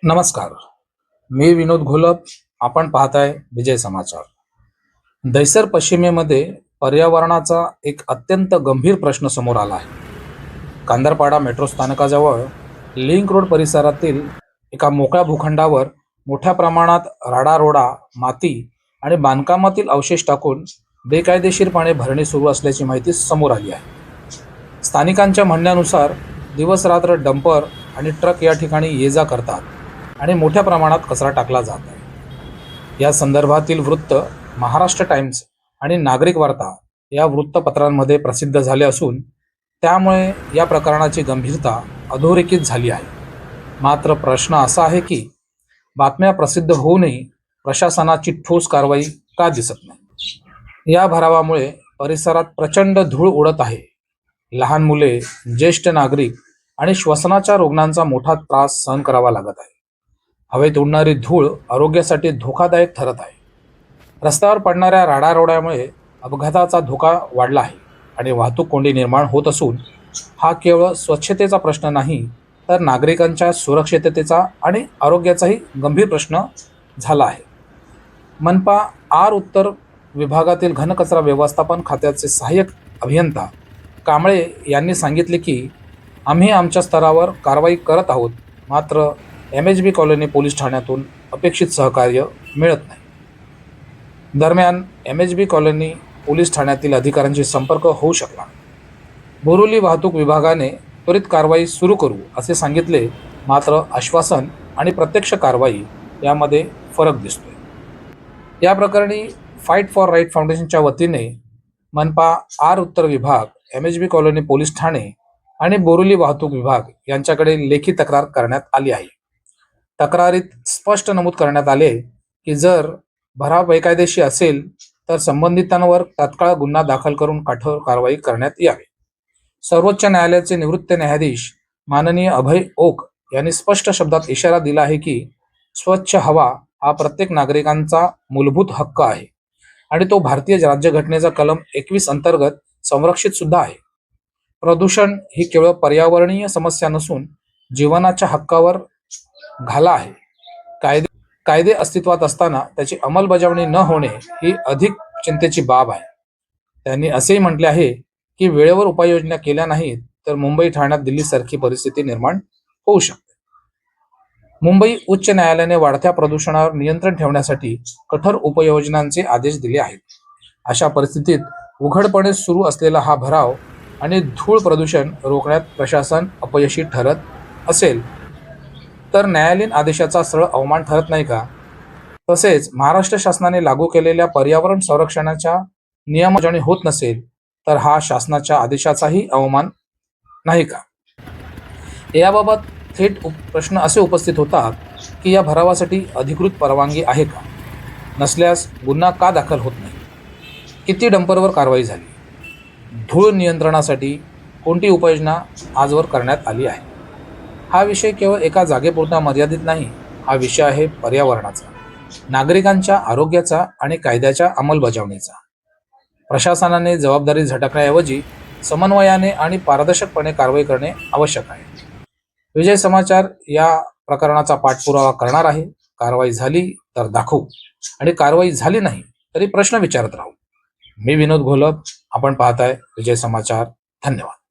नमस्कार. मी विनोद घोलप. आपण पाहताय विजय समाचार. दहिसर पश्चिमेमध्ये पर्यावरणाचा एक अत्यंत गंभीर प्रश्न समोर आला आहे. कांदरपाडा मेट्रो स्थानकाजवळ लिंक रोड परिसरातील एका मोकळ्या भूखंडावर मोठ्या प्रमाणात राडारोडा, माती आणि बांधकामातील अवशेष टाकून बेकायदेशीरपणे भरणी सुरू असल्याची माहिती समोर आली आहे. स्थानिकांच्या म्हणण्यानुसार दिवस रात्र डंपर आणि ट्रक या ठिकाणी ये जा करतात आणि मोठ्या प्रमाणात कचरा टाकला जात आहे. या संदर्भातील वृत्त महाराष्ट्र टाइम्स आणि नागरिक वार्ता या वृत्तपत्रांमध्ये प्रसिद्ध झाले असून त्यामुळे या प्रकरणाची गंभीरता अधोरेखित झाली आहे. मात्र प्रश्न असा आहे की बातम्या प्रसिद्ध होऊनही प्रशासनाची ठोस कारवाई का दिसत नाही. या भरावामुळे परिसरात प्रचंड धूळ उडत आहे. लहान मुले, ज्येष्ठ नागरिक आणि श्वसनाच्या रुग्णांचा मोठा त्रास सहन करावा लागत आहे. हवेत उडणारी धूळ आरोग्यासाठी धोकादायक ठरत आहे. रस्त्यावर पडणाऱ्या राडारोड्यामुळे अपघाताचा धोका वाढला आहे आणि वाहतूक कोंडी निर्माण होत असून हा केवळ स्वच्छतेचा प्रश्न नाही तर नागरिकांच्या सुरक्षिततेचा आणि आरोग्याचाही गंभीर प्रश्न झाला आहे. मनपा आर उत्तर विभागातील घनकचरा व्यवस्थापन खात्याचे सहाय्यक अभियंता कांबळे यांनी सांगितले की आम्ही आमच्या स्तरावर कारवाई करत आहोत, मात्र MHB कॉलनी पोलीस ठाण्यातून अपेक्षित सहकार्य मिळत नाही. दरम्यान MHB कॉलनी पोलीस ठाण्यातील अधिकाऱ्यांशी संपर्क होऊ शकला. बोरिवली वाहतूक विभागाने त्वरित कारवाई सुरू करू असे सांगितले, मात्र आश्वासन आणि प्रत्यक्ष कारवाई यामध्ये फरक दिसतोय. या प्रकरणी फाईट फॉर राईट फाउंडेशनच्या वतीने मनपा आर उत्तर विभाग, MHB कॉलनी पोलीस ठाणे आणि बोरिवली वाहतूक विभाग यांच्याकडे लेखी तक्रार करण्यात आली आहे. तक्रारीत स्पष्ट नमूद करण्यात आले की जर भराव बेकायदेशीर असेल तर संबंधितांवर तात्काळ गुन्हा दाखल करून कठोर कारवाई करण्यात यावी. सर्वोच्च न्यायालयाचे निवृत्त न्यायाधीश माननीय अभय ओक यांनी स्पष्ट शब्दात इशारा दिला आहे की स्वच्छ हवा हा प्रत्येक नागरिकांचा मूलभूत हक्क आहे आणि तो भारतीय राज्यघटनेचा कलम 21 अंतर्गत संरक्षित सुद्धा आहे. प्रदूषण ही केवळ पर्यावरणीय समस्या नसून जीवनाच्या हक्कावर घाला आहे. कायदे अस्तित्वात असताना त्याची अंमलबजावणी न होणे ही अधिक चिंतेची बाब आहे. त्यांनी असेही म्हटले आहे की वेळेवर उपाययोजना केल्या नाहीत तर मुंबई ठाण्यात दिल्लीसारखी परिस्थिती निर्माण होऊ शकते. मुंबई उच्च न्यायालयाने वाढत्या प्रदूषणावर नियंत्रण ठेवण्यासाठी कठोर उपाययोजनांचे आदेश दिले आहेत. अशा परिस्थितीत उघडपणे सुरू असलेला हा भराव आणि धूळ प्रदूषण रोखण्यात प्रशासन अपयशी ठरत असेल तर न्यायालयीन आदेशाचा सरळ अवमान ठरत नाही का? तसेच महाराष्ट्र शासनाने लागू केलेल्या पर्यावरण संरक्षणाच्या नियमावली होत नसेल तर हा शासनाच्या आदेशाचाही अवमान नाही का? याबाबत थेट प्रश्न असे उपस्थित होतात की या भरावासाठी अधिकृत परवानगी आहे का? नसल्यास गुन्हा का दाखल होत नाही? किती डंपरवर कारवाई झाली? धूळ नियंत्रणासाठी कोणती उपाययोजना आजवर करण्यात आली आहे? हा विषय केवळ एका जागेपुरता मर्यादित नाही. हा विषय आहे पर्यावरणाचा, नागरिकांच्या आरोग्याचा आणि कायद्याच्या अंमलबजावणीचा. प्रशासनाने जबाबदारी झटकण्याऐवजी समन्वयाने आणि पारदर्शकपणे कारवाई करणे आवश्यक आहे. विजय समाचार या प्रकरणाचा पाठपुरावा करणार आहे. कारवाई झाली तर दाखवू आणि कारवाई झाली नाही तरी प्रश्न विचारत राहू. मी विनोद घोलप. आपण पाहताय विजय समाचार. धन्यवाद.